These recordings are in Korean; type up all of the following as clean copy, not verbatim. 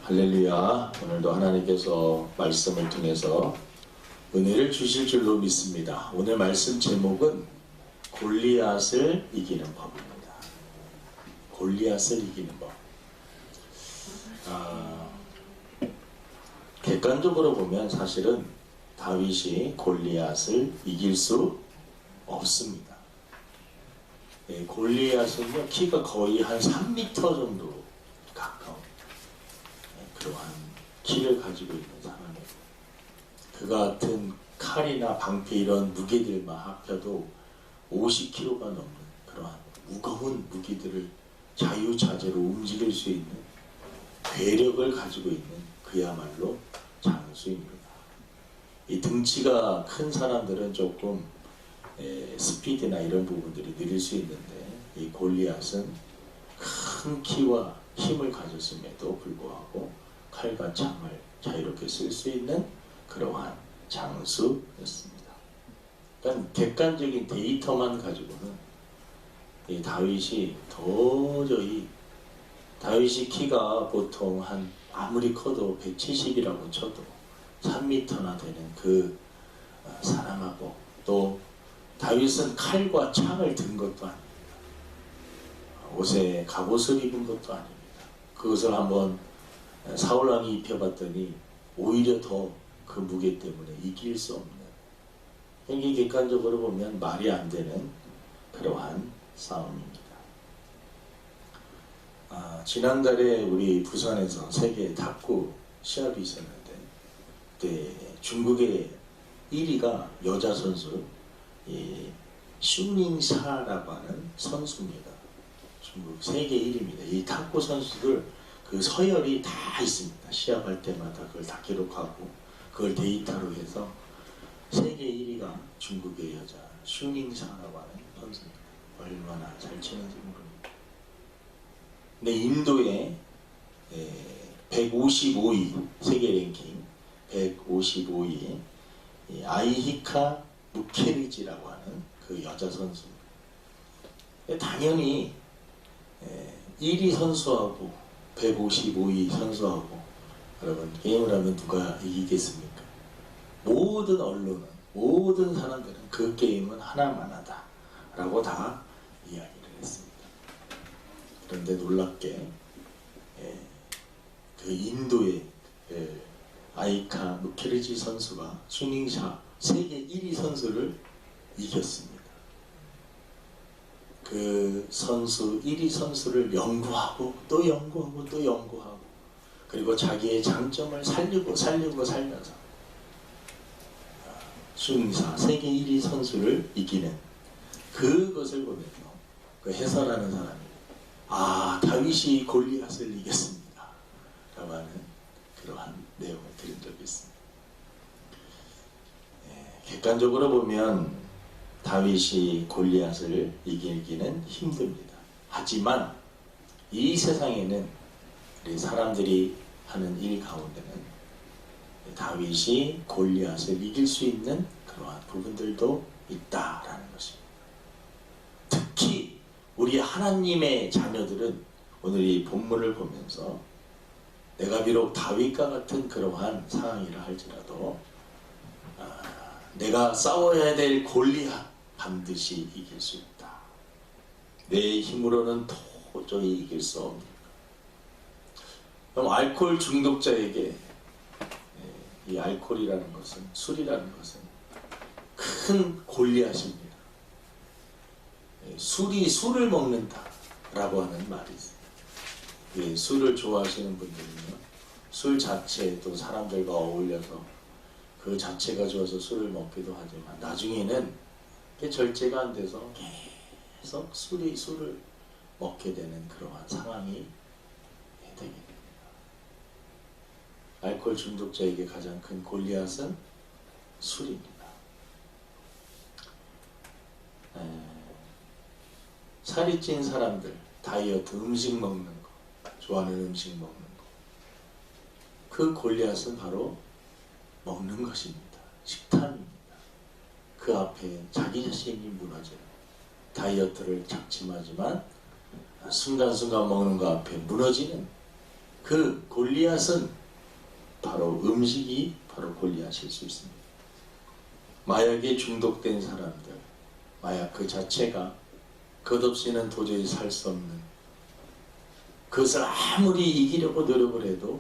할렐루야. 오늘도 하나님께서 말씀을 통해서 은혜를 주실 줄로 믿습니다. 오늘 말씀 제목은 골리앗을 이기는 법입니다. 골리앗을 이기는 법. 객관적으로 보면 사실은 다윗이 골리앗을 이길 수 없습니다. 골리앗은요, 키가 거의 한 3m 정도 가까운 그러한 키를 가지고 있는 사람이에요. 그 같은 칼이나 방패 이런 무기들만 합쳐도 50kg가 넘는 그러한 무거운 무기들을 자유자재로 움직일 수 있는 괴력을 가지고 있는 그야말로 장수입니다. 이 등치가 큰 사람들은 조금 스피드나 이런 부분들이 느릴 수 있는데, 이 골리앗은 큰 키와 힘을 가졌음에도 불구하고 칼과 창을 자유롭게 쓸 수 있는 그러한 장수였습니다. 그러니까 객관적인 데이터만 가지고는 이 다윗이 키가 보통 한 아무리 커도 170이라고 쳐도 3m나 되는 그 사람하고, 또 다윗은 칼과 창을 든 것도 아닙니다. 옷에 갑옷을 입은 것도 아닙니다. 그것을 한번 사울왕이 입혀봤더니 오히려 더 그 무게 때문에 이길 수 없는, 이게 객관적으로 보면 말이 안 되는 그러한 싸움입니다. 지난달에 우리 부산에서 세계 탁구 시합이 있었는데, 그때 중국의 1위가 여자 선수 슈닝샤라고 하는 선수입니다. 중국 세계 1위입니다. 이 탁구 선수들 그 서열이 다 있습니다. 시합할 때마다 그걸 다 기록하고 그걸 데이터로 해서 세계 1위가 중국의 여자 슈닝샤라고 하는 선수입니다. 얼마나 잘 치는지 모릅니다. 근데 인도의 155위 세계 랭킹 155위 아이히카 무케리지라고 하는 그 여자 선수입니다. 당연히 1위 선수하고 155위 선수하고 여러분 게임을 하면 누가 이기겠습니까? 모든 언론은, 모든 사람들은 그 게임은 하나만 하다 라고 다 이야기를 했습니다. 그런데 놀랍게 그 인도의 아이카 무케리지 선수가 슈닝샤 세계 1위 선수를 이겼습니다. 그 선수 1위 선수를 연구하고 또 연구하고 또 연구하고, 그리고 자기의 장점을 살리고 살면서 슈닝샤 세계 1위 선수를 이기는 그것을 보면요, 그 해설하는 사람이 다윗이 골리앗을 이겼습니다 라고 하는 그러한 내용을 들은 적이 있습니다. 객관적으로 보면 다윗이 골리앗을 이기기는 힘듭니다. 하지만 이 세상에는 우리 사람들이 하는 일 가운데는 다윗이 골리앗을 이길 수 있는 그러한 부분들도 있다라는 것입니다. 특히 우리 하나님의 자녀들은 오늘 이 본문을 보면서 내가 비록 다윗과 같은 그러한 상황이라 할지라도 내가 싸워야 될 골리앗 반드시 이길 수 있다. 내 힘으로는 도저히 이길 수 없는. 그럼 알코올 중독자에게 이 알코올이라는 것은, 술이라는 것은 큰 골리앗입니다. 술이 술을 먹는다 라고 하는 말이 있어요. 술을 좋아하시는 분들은요, 술 자체도 사람들과 어울려서 그 자체가 좋아서 술을 먹기도 하지만 나중에는 절제가 안 돼서 계속 술을 먹게 되는 그러한 상황이 되게 됩니다. 알코올 중독자에게 가장 큰 골리앗은 술입니다. 살이 찐 사람들, 다이어트, 음식 먹는 거, 좋아하는 음식 먹는 거, 그 골리앗은 바로 먹는 것입니다. 식탐입니다. 그 앞에 자기 자신이 무너져요. 다이어트를 작심하지만 순간순간 먹는 거 앞에 무너지는 그 골리앗은 바로 음식이 바로 골리앗일 수 있습니다. 마약에 중독된 사람들, 마약 그 자체가 그것없이는 도저히 살 수 없는, 그것을 아무리 이기려고 노력을 해도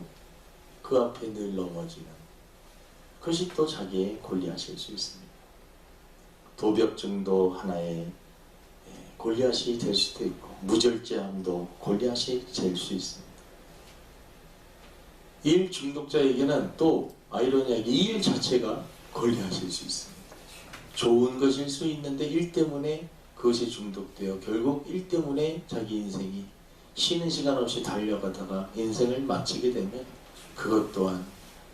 그 앞에 늘 넘어지는, 그것이 또 자기의 골리앗일 수 있습니다. 도벽증도 하나의 골리앗이 될 수도 있고, 무절제함도 골리앗이 될 수 있습니다. 일 중독자에게는 또 아이러니하게 이 일 자체가 골리앗일 수 있습니다. 좋은 것일 수 있는데 일 때문에 그것이 중독되어 결국 일 때문에 자기 인생이 쉬는 시간 없이 달려가다가 인생을 마치게 되면 그것 또한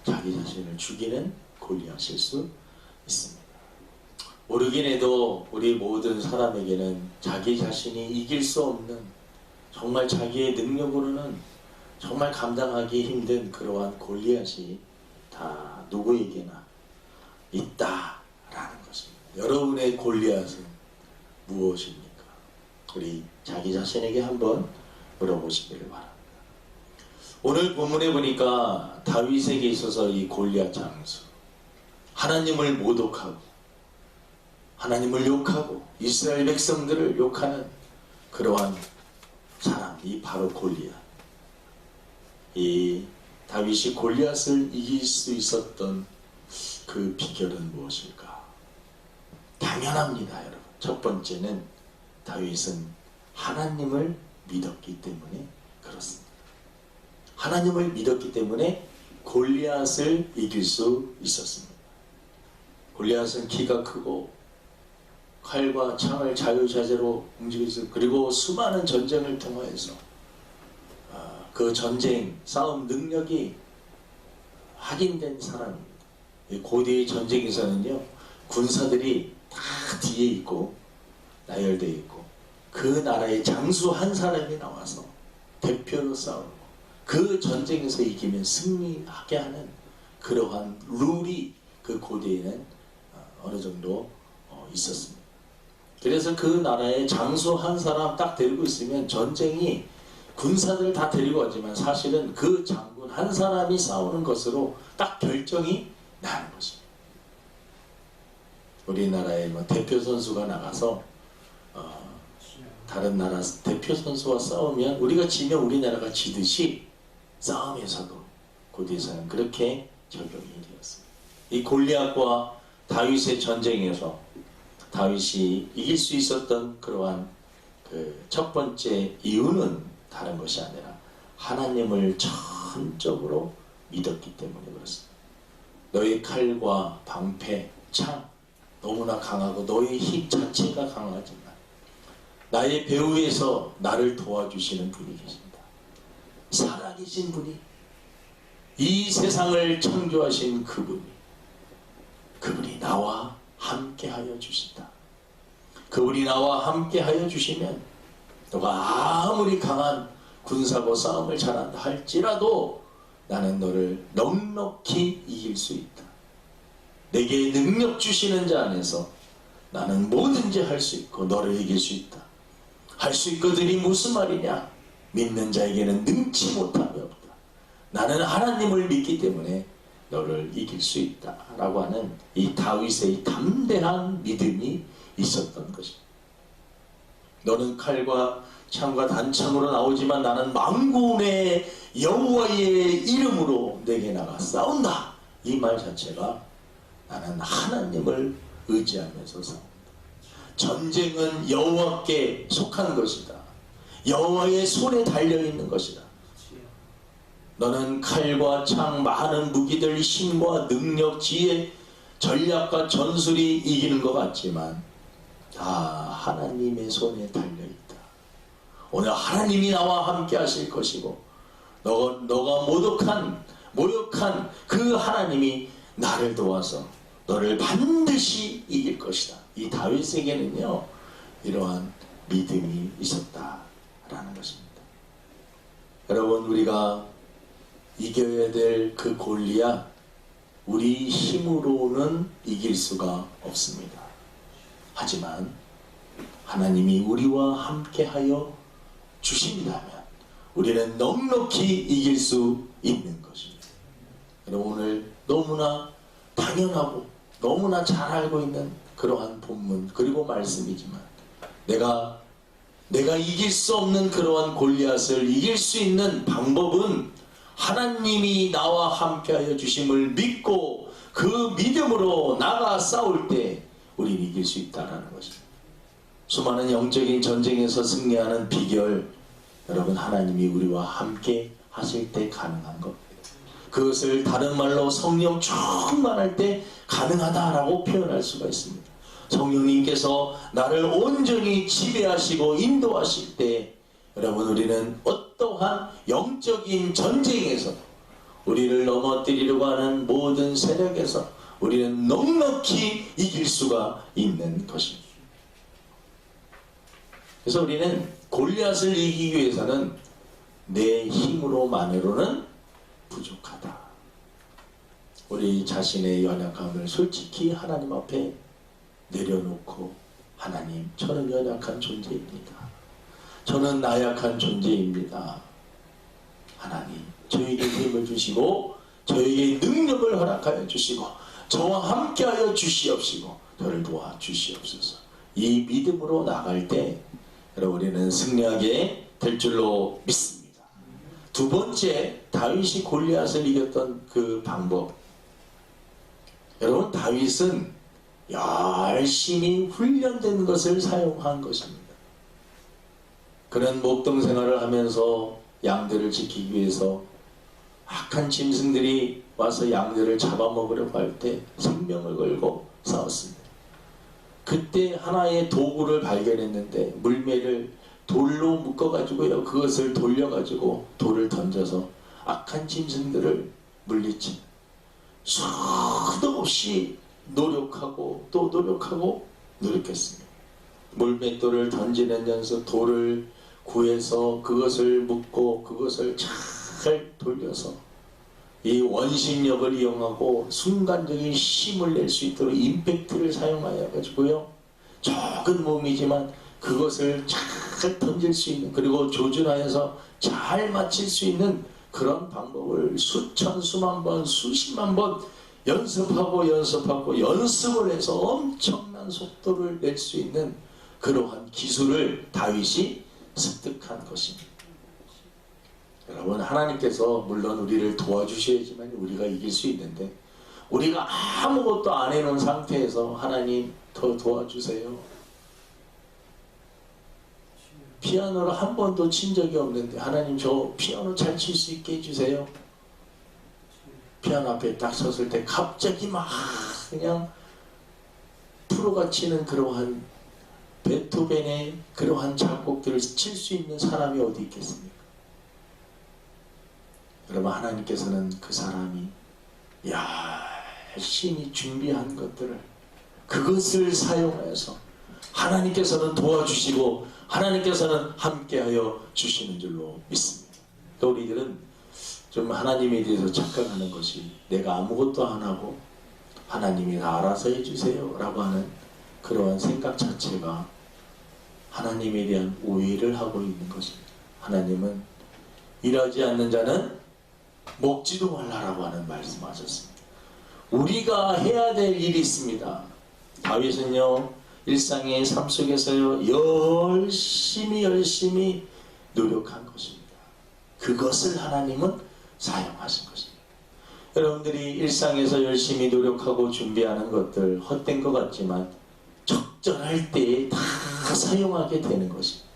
자기 자신을 죽이는 골리앗일 수 있습니다. 모르긴 해도 우리 모든 사람에게는 자기 자신이 이길 수 없는, 정말 자기의 능력으로는 정말 감당하기 힘든 그러한 골리앗이 다 누구에게나 있다라는 것입니다. 여러분의 골리앗은 무엇입니까? 우리 자기 자신에게 한번 물어보시기를 바랍니다. 오늘 본문에 보니까 다윗에게 있어서 이 골리앗 장수, 하나님을 모독하고 하나님을 욕하고 이스라엘 백성들을 욕하는 그러한 사람이 바로 골리앗. 이 다윗이 골리앗을 이길 수 있었던 그 비결은 무엇일까? 당연합니다, 여러분. 첫 번째는 다윗은 하나님을 믿었기 때문에 그렇습니다. 하나님을 믿었기 때문에 골리앗을 이길 수 있었습니다. 골리앗은 키가 크고 칼과 창을 자유자재로 움직일 수, 그리고 수많은 전쟁을 통하여서 그 전쟁, 싸움 능력이 확인된 사람입니다. 고대의 전쟁에서는요, 군사들이 다 뒤에 있고 나열되어 있고 그 나라의 장수 한 사람이 나와서 대표로 싸우고 그 전쟁에서 이기면 승리하게 하는 그러한 룰이 그 고대에는 어느 정도 있었습니다. 그래서 그 나라의 장수 한 사람 딱 데리고 있으면 전쟁이 군사들 다 데리고 왔지만 사실은 그 장군 한 사람이 싸우는 것으로 딱 결정이 나는 것입니다. 우리나라의 뭐 대표 선수가 나가서 다른 나라 대표 선수와 싸우면 우리가 지면 우리나라가 지듯이 싸움에서도 고대에서는 그렇게 적용이 되었습니다. 이 골리앗과 다윗의 전쟁에서 다윗이 이길 수 있었던 그러한 그 첫 번째 이유는 다른 것이 아니라 하나님을 전적으로 믿었기 때문에 그렇습니다. 너의 칼과 방패, 창 너무나 강하고 너의 힘 자체가 강하지만 나의 배후에서 나를 도와주시는 분이 계십니다. 살아계신 분이, 이 세상을 창조하신 그분이 나와 함께하여 주신다. 그분이 나와 함께하여 주시면 너가 아무리 강한 군사고 싸움을 잘한다 할지라도 나는 너를 넉넉히 이길 수 있다. 내게 능력 주시는 자 안에서 나는 뭐든지 할 수 있고 너를 이길 수 있다. 할 수 있거든이 무슨 말이냐? 믿는 자에게는 능치 못함이 없다. 나는 하나님을 믿기 때문에 너를 이길 수 있다 라고 하는 이 다윗의 담대한 믿음이 있었던 것입니다. 너는 칼과 창과 단창으로 나오지만 나는 만군의 여호와의 이름으로 내게 나가 싸운다. 이 말 자체가 나는 하나님을 의지하면서 싸운다. 전쟁은 여호와께 속한 것이다. 여호와의 손에 달려있는 것이다. 너는 칼과 창, 많은 무기들, 힘과 능력, 지혜, 전략과 전술이 이기는 것 같지만 다 하나님의 손에 달려있다. 오늘 하나님이 나와 함께 하실 것이고 너가 모욕한 그 하나님이 나를 도와서 너를 반드시 이길 것이다. 이 다윗에게는요 이러한 믿음이 있었다라는 것입니다. 여러분, 우리가 이겨야 될 그 골리앗, 우리 힘으로는 이길 수가 없습니다. 하지만 하나님이 우리와 함께하여 주신다면 우리는 넉넉히 이길 수 있는 것입니다. 오늘 너무나 당연하고 너무나 잘 알고 있는 그러한 본문 그리고 말씀이지만 내가 이길 수 없는 그러한 골리앗을 이길 수 있는 방법은 하나님이 나와 함께하여 주심을 믿고 그 믿음으로 나가 싸울 때 우리는 이길 수 있다는 것입니다. 수많은 영적인 전쟁에서 승리하는 비결, 여러분, 하나님이 우리와 함께 하실 때 가능한 겁니다. 그것을 다른 말로 성령 충만할 때 가능하다라고 표현할 수가 있습니다. 성령님께서 나를 온전히 지배하시고 인도하실 때 여러분, 우리는 어떠한 영적인 전쟁에서 우리를 넘어뜨리려고 하는 모든 세력에서 우리는 넉넉히 이길 수가 있는 것입니다. 그래서 우리는 골리앗을 이기기 위해서는 내 힘으로만으로는 부족하다. 우리 자신의 연약함을 솔직히 하나님 앞에 내려놓고, 하나님, 저는 연약한 존재입니다. 저는 나약한 존재입니다. 하나님, 저에게 힘을 주시고 저에게 능력을 허락하여 주시고 저와 함께하여 주시옵시고 저를 도와 주시옵소서. 이 믿음으로 나갈 때 여러분, 우리는 승리하게 될 줄로 믿습니다. 두 번째, 다윗이 골리앗을 이겼던 그 방법. 여러분, 다윗은 열심히 훈련된 것을 사용한 것입니다. 그는 목동 생활을 하면서 양들을 지키기 위해서 악한 짐승들이 와서 양들을 잡아먹으려고 할 때 생명을 걸고 싸웠습니다. 그때 하나의 도구를 발견했는데 물매를 돌로 묶어가지고요, 그것을 돌려가지고 돌을 던져서 악한 짐승들을 물리친, 수도 없이 노력하고 또 노력하고 노력했습니다. 물맷돌을 던지는 연속 돌을 구해서 그것을 묶고 그것을 잘 돌려서 이 원심력을 이용하고 순간적인 힘을 낼 수 있도록 임팩트를 사용하여 가지고요, 적은 몸이지만 그것을 잘 던질 수 있는, 그리고 조준하여서 잘 맞힐 수 있는 그런 방법을 수천 수만 번 수십만 번 연습하고 연습을 해서 엄청난 속도를 낼 수 있는 그러한 기술을 다윗이 습득한 것입니다. 여러분, 하나님께서 물론 우리를 도와주셔야지만 우리가 이길 수 있는데, 우리가 아무것도 안 해놓은 상태에서 하나님 더 도와주세요. 피아노를 한 번도 친 적이 없는데 하나님 저 피아노 잘 칠 수 있게 해주세요. 피아노 앞에 딱 섰을 때 갑자기 막 그냥 프로가 치는 그러한 베토벤의 그러한 작곡들을 칠 수 있는 사람이 어디 있겠습니까? 여러분, 하나님께서는 그 사람이 열심히 준비한 것들을, 그것을 사용해서 하나님께서는 도와주시고 하나님께서는 함께하여 주시는 줄로 믿습니다. 또 우리들은 좀 하나님에 대해서 착각하는 것이, 내가 아무것도 안 하고 하나님이 다 알아서 해주세요 라고 하는 그러한 생각 자체가 하나님에 대한 오해를 하고 있는 것입니다. 하나님은 일하지 않는 자는 먹지도 말라라고 하는 말씀하셨습니다. 우리가 해야 될 일이 있습니다. 다윗은요, 일상의 삶 속에서요, 열심히 노력한 것입니다. 그것을 하나님은 사용하신 것입니다. 여러분들이 일상에서 열심히 노력하고 준비하는 것들 헛된 것 같지만 적절할 때에 다 사용하게 되는 것입니다.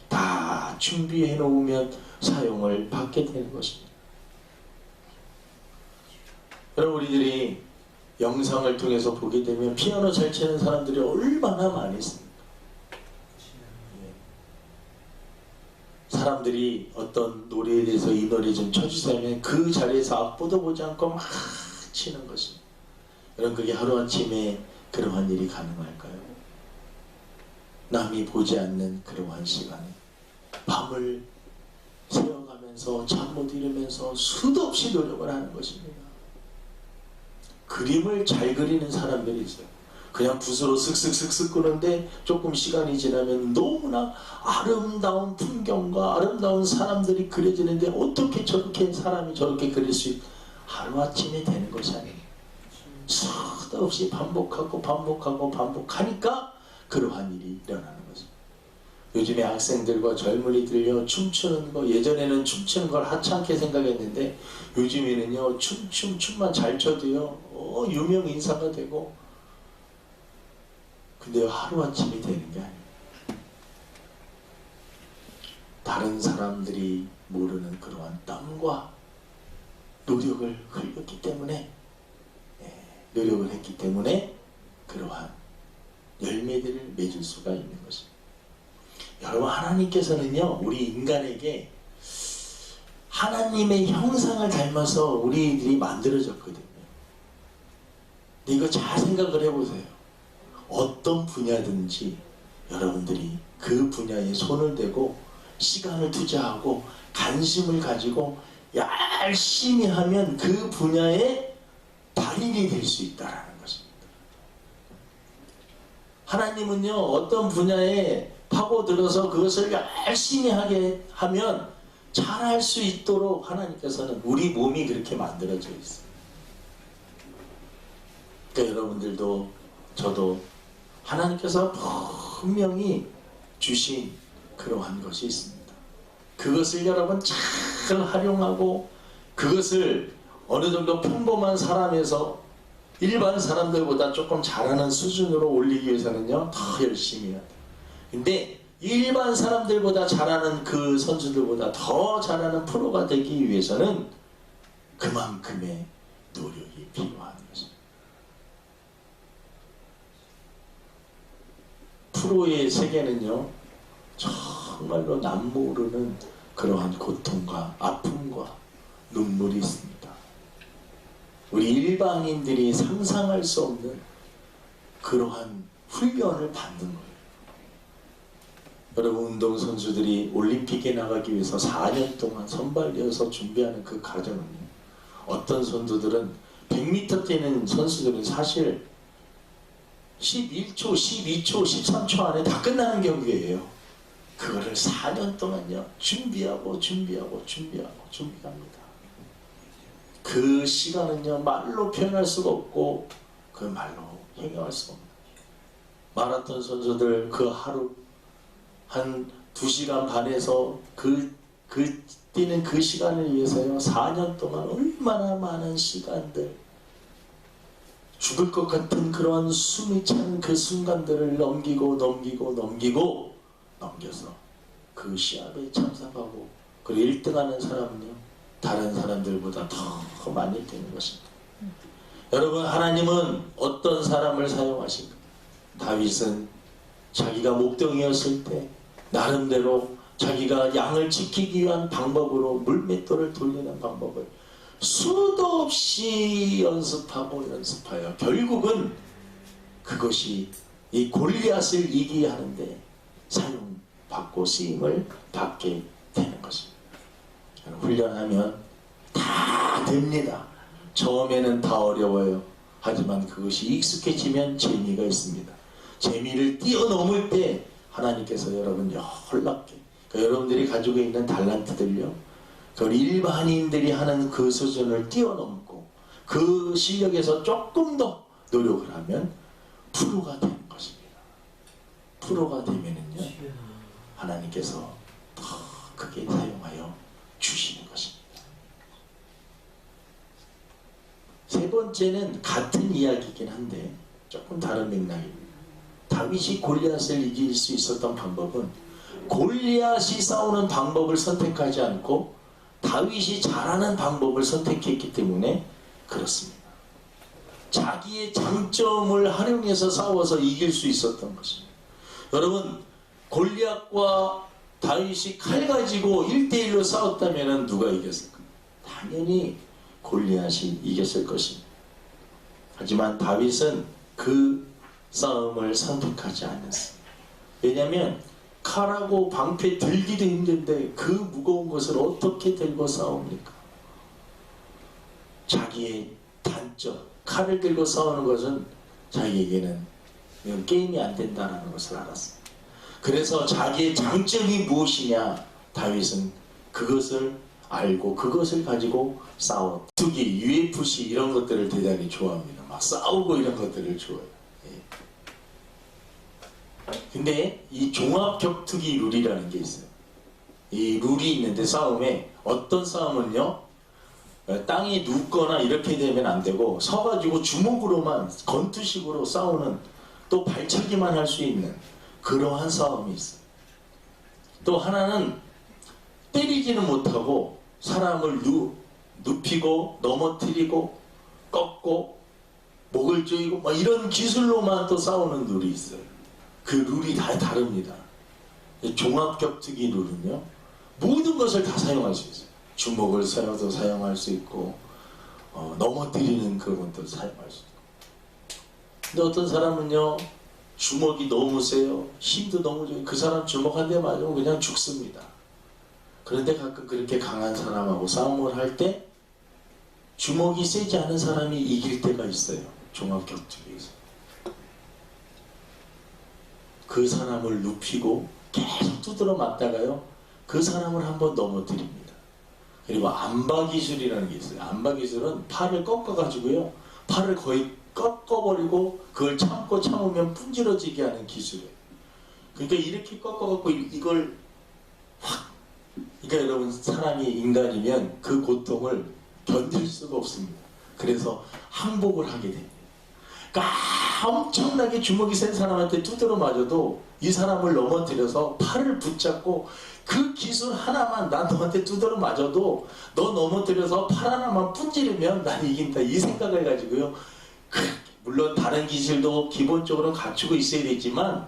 다 준비해 놓으면 사용을 받게 되는 것입니다. 여러분, 우리들이 영상을 통해서 보게 되면 피아노 잘 치는 사람들이 얼마나 많이 있습니까? 사람들이 어떤 노래에 대해서 이 노래 좀 쳐주세요 하면 그 자리에서 앞보도 보지 않고 막 치는 것입니다. 여러분, 그게 하루아침에 그러한 일이 가능할까요? 남이 보지 않는 그러한 시간에 밤을 새워가면서 잠 못 이루면서 수도 없이 노력을 하는 것입니다. 그림을 잘 그리는 사람들이 있어요. 그냥 붓으로 슥슥슥슥 끄는데 조금 시간이 지나면 너무나 아름다운 풍경과 아름다운 사람들이 그려지는데 어떻게 저렇게 사람이 저렇게 그릴 수 하루아침에 되는 것이 아니에요. 수도 없이 반복하고 반복하고 반복하니까 그러한 일이 일어나는 거죠. 요즘에 학생들과 젊은이들요 춤추는 거, 예전에는 춤추는 걸 하찮게 생각했는데 요즘에는요 춤만 잘 춰도요 유명 인사가 되고, 근데 하루아침에 되는 게 아니에요. 다른 사람들이 모르는 그러한 땀과 노력을 흘렸기 때문에, 노력을 했기 때문에 그러한 열매들을 맺을 수가 있는 것입니다. 여러분, 하나님께서는요 우리 인간에게 하나님의 형상을 닮아서 우리들이 만들어졌거든요. 근데 이거 잘 생각을 해보세요. 어떤 분야든지 여러분들이 그 분야에 손을 대고 시간을 투자하고 관심을 가지고 열심히 하면 그 분야의 달인이 될 수 있다는 것입니다. 하나님은요 어떤 분야에 파고들어서 그것을 열심히 하게 하면 잘할 수 있도록 하나님께서는 우리 몸이 그렇게 만들어져 있어요. 그러니까 여러분들도 저도 하나님께서 분명히 주신 그러한 것이 있습니다. 그것을 여러분 잘 활용하고 그것을 어느 정도 평범한 사람에서 일반 사람들보다 조금 잘하는 수준으로 올리기 위해서는요 더 열심히 해야 돼요. 근데 일반 사람들보다 잘하는 그 선수들보다 더 잘하는 프로가 되기 위해서는 그만큼의 노력이 필요한 것입니다. 프로의 세계는요 정말로 남모르는 그러한 고통과 아픔과 눈물이 있습니다. 우리 일반인들이 상상할 수 없는 그러한 훈련을 받는 거예요. 여러분, 운동선수들이 올림픽에 나가기 위해서 4년 동안 선발되어서 준비하는 그 과정은요, 어떤 선수들은 100m 뛰는 선수들은 사실 11초, 12초, 13초 안에 다 끝나는 경기예요. 그거를 4년 동안요 준비합니다. 그 시간은요 말로 표현할 수가 없고 그 말로 형용할 수가 없는 거예요. 마라톤 선수들 그 하루 한 2시간 반에서 그 뛰는 그 시간을 위해서요 4년 동안 얼마나 많은 시간들, 죽을 것 같은 그런 숨이 찬 그 순간들을 넘겨서 그 시합에 참석하고 그리고 1등하는 사람은요 다른 사람들보다 더 많이 되는 것입니다. 여러분, 하나님은 어떤 사람을 사용하실까? 다윗은 자기가 목동이었을 때 나름대로 자기가 양을 지키기 위한 방법으로 물맷돌을 돌리는 방법을 수도 없이 연습하여 결국은 그것이 이 골리앗을 이기게 하는데 사용받고 쓰임을 받게 되는 것입니다. 훈련하면 다 됩니다. 처음에는 다 어려워요. 하지만 그것이 익숙해지면 재미가 있습니다. 재미를 뛰어넘을 때 하나님께서 여러분 놀랍게, 그러니까 여러분들이 가지고 있는 달란트들요, 그 일반인들이 하는 그 수준을 뛰어넘고 그 실력에서 조금 더 노력을 하면 프로가 되는 것입니다. 프로가 되면은요 하나님께서 더 크게 사용하여 주시는 것입니다. 세 번째는 같은 이야기이긴 한데 조금 다른 맥락입니다. 다윗이 골리앗을 이길 수 있었던 방법은 골리앗이 싸우는 방법을 선택하지 않고 다윗이 잘하는 방법을 선택했기 때문에 그렇습니다. 자기의 장점을 활용해서 싸워서 이길 수 있었던 것입니다. 여러분, 골리앗과 다윗이 칼 가지고 1대1로 싸웠다면 누가 이겼을까요? 당연히 골리앗이 이겼을 것입니다. 하지만 다윗은 그 싸움을 선택하지 않았습니다. 왜냐하면 칼하고 방패 들기도 힘든데 그 무거운 것을 어떻게 들고 싸웁니까? 자기의 단점, 칼을 들고 싸우는 것은 자기에게는 이건 게임이 안 된다는 것을 알았어요. 그래서 자기의 장점이 무엇이냐, 다윗은 그것을 알고 그것을 가지고 싸워. 투기, UFC 이런 것들을 대단히 좋아합니다. 막 싸우고 이런 것들을 좋아해요. 예. 근데 이 종합 격투기 룰이라는 게 있어요. 이 룰이 있는데 싸움에 어떤 싸움은요, 땅에 눕거나 이렇게 되면 안 되고 서가지고 주먹으로만 건투식으로 싸우는, 또 발차기만 할 수 있는 그러한 싸움이 있어요. 또 하나는 때리지는 못하고 사람을 눕히고 넘어뜨리고 꺾고 목을 조이고 막 이런 기술로만 또 싸우는 룰이 있어요. 그 룰이 다 다릅니다. 종합격투기 룰은요, 모든 것을 다 사용할 수 있어요. 주먹을 쏴도 사용할 수 있고, 넘어뜨리는 그런 것도 사용할 수 있고. 근데 어떤 사람은요, 주먹이 너무 세요. 힘도 너무 좋아요. 그 사람 주먹 한 대 맞으면 그냥 죽습니다. 그런데 가끔 그렇게 강한 사람하고 싸움을 할 때 주먹이 세지 않은 사람이 이길 때가 있어요. 종합격투기에서. 그 사람을 눕히고 계속 두드러 맞다가요, 그 사람을 한번 넘어뜨립니다. 그리고 안바 기술이라는 게 있어요. 안바 기술은 팔을 꺾어가지고요, 팔을 거의 꺾어버리고 그걸 참으면 분질러지게 하는 기술이에요. 그러니까 이렇게 꺾어갖고 이걸 확, 그러니까 여러분, 사람이 인간이면 그 고통을 견딜 수가 없습니다. 그래서 항복을 하게 됩니다. 그러니까 엄청나게 주먹이 센 사람한테 두드러 맞아도 이 사람을 넘어뜨려서 팔을 붙잡고, 그 기술 하나만, 난 너한테 두드러 맞아도 너 넘어뜨려서 팔 하나만 분지르면 난 이긴다, 이 생각을 가지고요, 물론 다른 기술도 기본적으로 갖추고 있어야 되지만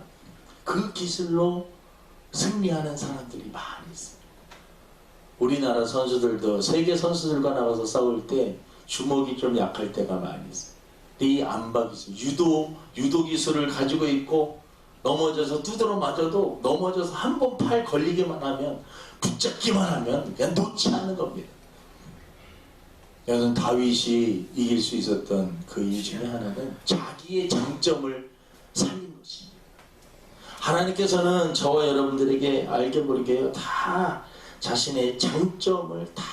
그 기술로 승리하는 사람들이 많이 있습니다. 우리나라 선수들도 세계 선수들과 나가서 싸울 때 주먹이 좀 약할 때가 많이 있어요. 근데 이 안바 기술, 유도 기술을 가지고 있고, 넘어져서 두드러 맞아도 넘어져서 한 번 팔 걸리기만 하면, 붙잡기만 하면 그냥 놓지 않는 겁니다. 여러분, 다윗이 이길 수 있었던 그 이유 중에 하나는 자기의 장점을 살린 것입니다. 하나님께서는 저와 여러분들에게 알게 모르게 다 자신의 장점을 다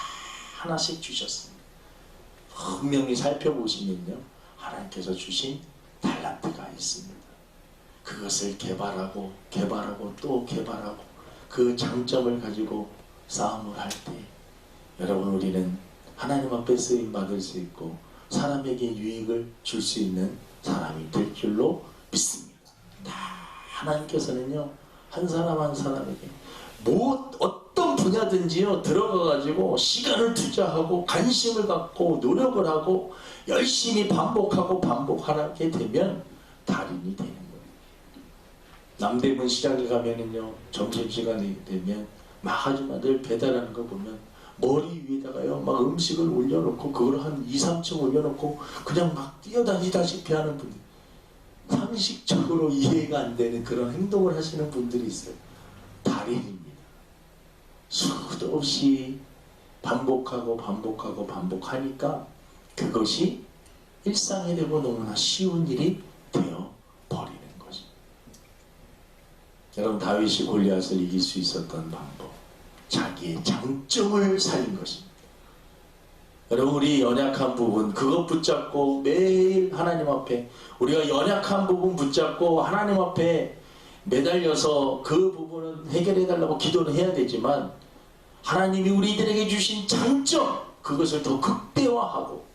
하나씩 주셨습니다. 분명히 살펴보시면요, 하나님께서 주신 달란트가 있습니다. 그것을 개발하고 또 개발하고 그 장점을 가지고 싸움을 할 때, 여러분, 우리는 하나님 앞에 쓰임 받을 수 있고 사람에게 유익을 줄 수 있는 사람이 될 줄로 믿습니다. 다 하나님께서는요, 한 사람 한 사람에게 어떤 분야든지요, 들어가가지고 시간을 투자하고 관심을 갖고 노력을 하고 열심히 반복하게 되면 달인이 되는 거예요. 남대문 시장에 가면은요, 점심시간이 되면 막, 하지만 늘 배달하는 거 보면 머리 위에다가요, 막 음식을 올려놓고 그걸 한 2, 3층 올려놓고 그냥 막 뛰어다니다시피 하는 분들, 상식적으로 이해가 안 되는 그런 행동을 하시는 분들이 있어요. 달인입니다. 수도 없이 반복하니까 그것이 일상이 되고 너무나 쉬운 일이 되어 버리는 거죠. 여러분, 다윗이 골리앗을 이길 수 있었던 방법, 자기의 장점을 살린 것입니다. 여러분, 우리 연약한 부분, 그것 붙잡고 매일 하나님 앞에, 우리가 연약한 부분 붙잡고 하나님 앞에 매달려서 그 부분은 해결해달라고 기도를 해야 되지만, 하나님이 우리들에게 주신 장점, 그것을 더 극대화하고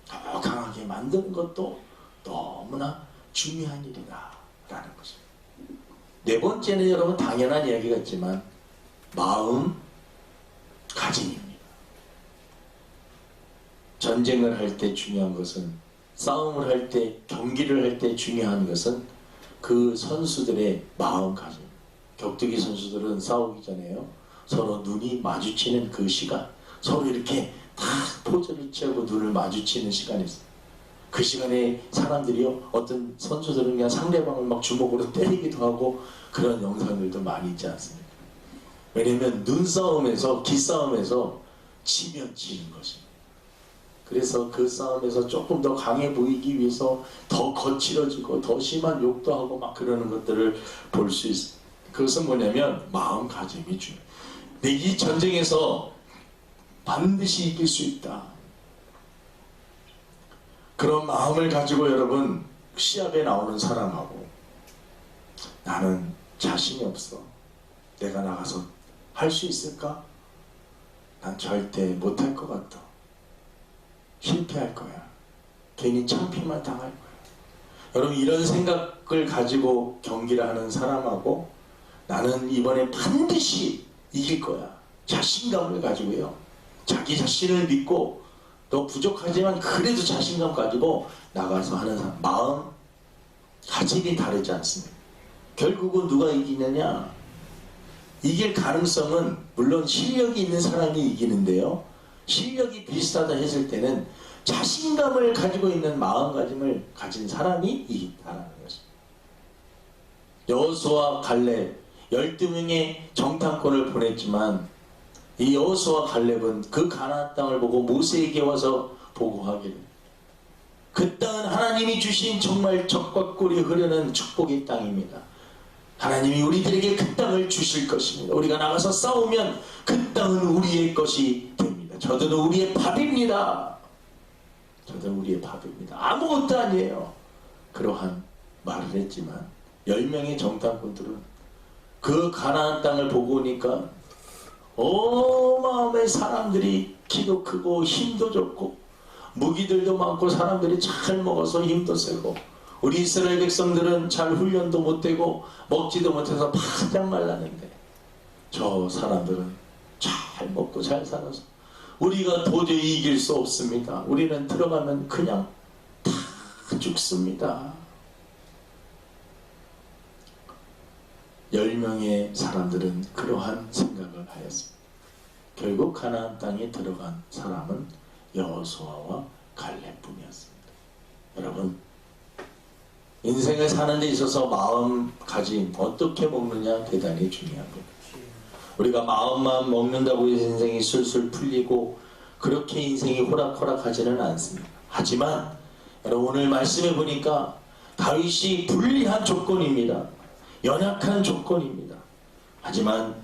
더 강하게 만드는 것도 너무나 중요한 일이다 라는 것입니다. 네 번째는, 여러분, 당연한 이야기 같지만 마음가짐입니다. 전쟁을 할 때 중요한 것은, 싸움을 할 때, 경기를 할 때 중요한 것은 그 선수들의 마음가짐. 격투기 선수들은 싸우기 전에요, 서로 눈이 마주치는 그 시간, 서로 이렇게 다 포즈를 취하고 눈을 마주치는 시간이 있어요. 그 시간에 사람들이요, 어떤 선수들은 그냥 상대방을 막 주먹으로 때리기도 하고 그런 영상들도 많이 있지 않습니까? 왜냐면 눈싸움에서, 기싸움에서 치면 지는 것입니다. 그래서 그 싸움에서 조금 더 강해 보이기 위해서 더 거칠어지고 더 심한 욕도 하고 막 그러는 것들을 볼 수 있어요. 그것은 뭐냐면 마음가짐이 중요해요. 이 전쟁에서 반드시 이길 수 있다. 그런 마음을 가지고 여러분 시합에 나오는 사람하고 나는 자신이 없어. 내가 나가서 할 수 있을까? 난 절대 못할 것 같아. 실패할 거야. 괜히 창피만 당할 거야. 여러분 이런 생각을 가지고 경기를 하는 사람하고 나는 이번에 반드시 이길 거야. 자신감을 가지고요. 자기 자신을 믿고 너 부족하지만 그래도 자신감 가지고 나가서 하는 사람 마음 가짐이 다르지 않습니다. 결국은 누가 이기느냐? 이길 가능성은 물론 실력이 있는 사람이 이기는데요. 실력이 비슷하다 했을 때는 자신감을 가지고 있는 마음가짐을 가진 사람이 이긴다는 것입니다. 여호수아와 갈렙 12명의 정탐꾼을 보냈지만 이 여호수아와 갈렙은 그 가나안 땅을 보고 모세에게 와서 보고하기를 그 땅은 하나님이 주신 정말 젖과 꿀이 흐르는 축복의 땅입니다. 하나님이 우리들에게 그 땅을 주실 것입니다. 우리가 나가서 싸우면 그 땅은 우리의 것이 됩니다. 저들은 우리의 밥입니다. 저들은 우리의 밥입니다. 아무것도 아니에요. 그러한 말을 했지만 10명의 정탐꾼들은 그 가나안 땅을 보고 오니까 어마어마한 사람들이 키도 크고 힘도 좋고 무기들도 많고 사람들이 잘 먹어서 힘도 세고 우리 이스라엘 백성들은 잘 훈련도 못되고 먹지도 못해서 바짝 말랐는데 저 사람들은 잘 먹고 잘 살아서 우리가 도저히 이길 수 없습니다. 우리는 들어가면 그냥 다 죽습니다. 10명의 사람들은 그러한 생각을 하였습니다. 결국 가나안 땅에 들어간 사람은 여호수아와 갈렙뿐이었습니다. 여러분 인생을 사는 데 있어서 마음가짐 어떻게 먹느냐 대단히 중요합니다. 우리가 마음만 먹는다고 해서 인생이 술술 풀리고 그렇게 인생이 호락호락하지는 않습니다. 하지만 여러분 오늘 말씀해 보니까 다윗이 불리한 조건입니다. 연약한 조건입니다. 하지만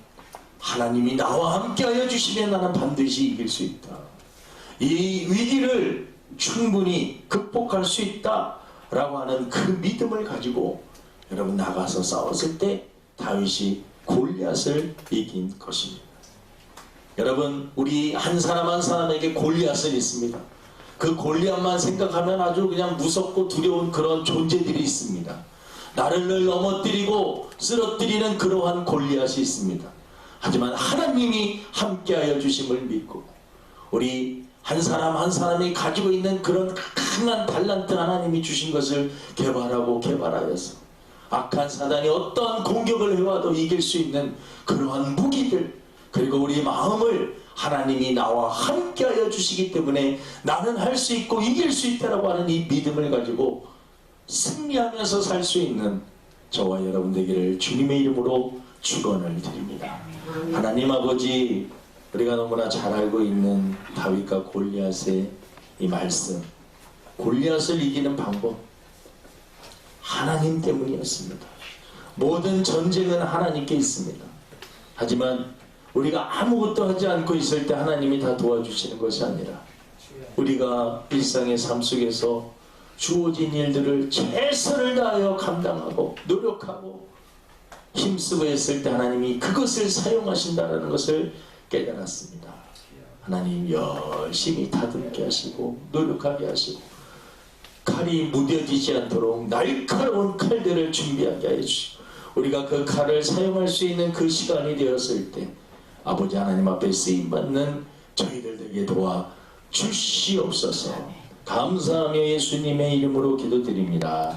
하나님이 나와 함께하여 주시면 나는 반드시 이길 수 있다. 이 위기를 충분히 극복할 수 있다 라고 하는 그 믿음을 가지고 여러분 나가서 싸웠을 때 다윗이 골리앗을 이긴 것입니다. 여러분 우리 한 사람 한 사람에게 골리앗은 있습니다. 그 골리앗만 생각하면 아주 그냥 무섭고 두려운 그런 존재들이 있습니다. 나를 늘 넘어뜨리고 쓰러뜨리는 그러한 골리앗이 있습니다. 하지만 하나님이 함께하여 주심을 믿고 우리 한 사람 한 사람이 가지고 있는 그런 강한 달란트 하나님이 주신 것을 개발하여서 악한 사단이 어떠한 공격을 해와도 이길 수 있는 그러한 무기들 그리고 우리 마음을 하나님이 나와 함께하여 주시기 때문에 나는 할 수 있고 이길 수 있다라고 하는 이 믿음을 가지고 승리하면서 살 수 있는 저와 여러분 되기를 주님의 이름으로 축원을 드립니다. 하나님 아버지 우리가 너무나 잘 알고 있는 다윗과 골리앗의 이 말씀 골리앗을 이기는 방법 하나님 때문이었습니다. 모든 전쟁은 하나님께 있습니다. 하지만 우리가 아무것도 하지 않고 있을 때 하나님이 다 도와주시는 것이 아니라 우리가 일상의 삶 속에서 주어진 일들을 최선을 다하여 감당하고 노력하고 힘쓰고 했을 때 하나님이 그것을 사용하신다는 것을 깨달았습니다. 하나님 열심히 다듬게 하시고 노력하게 하시고 칼이 무뎌지지 않도록 날카로운 칼들을 준비하게 해주시고 우리가 그 칼을 사용할 수 있는 그 시간이 되었을 때 아버지 하나님 앞에 쓰임받는 저희들 되게 도와 주시옵소서. 감사하며 예수님의 이름으로 기도드립니다.